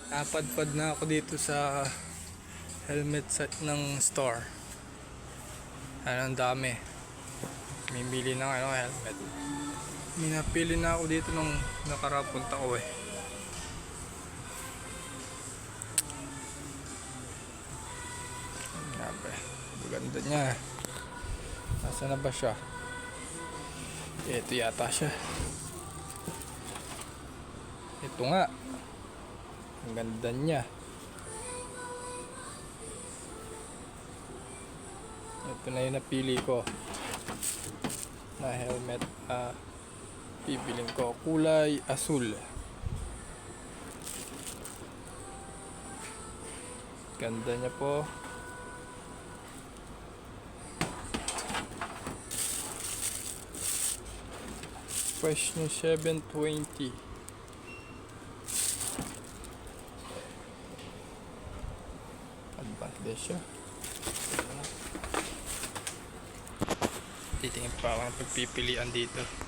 Napadpad na ako dito sa helmet set ng store. Ang dami. Mimili ng helmet. Minapili na ako dito nung nakarapunta ko eh. Grabe. Maganda niya. Nasaan na ba siya? Ito yata siya. Ito nga. Ang ganda niya. Ito na yung napili ko na helmet. Bibiling ko kulay asul. Ganda niya po. Price niya $720. Advantage siya. Titingin pa ako ng pagpipilian dito.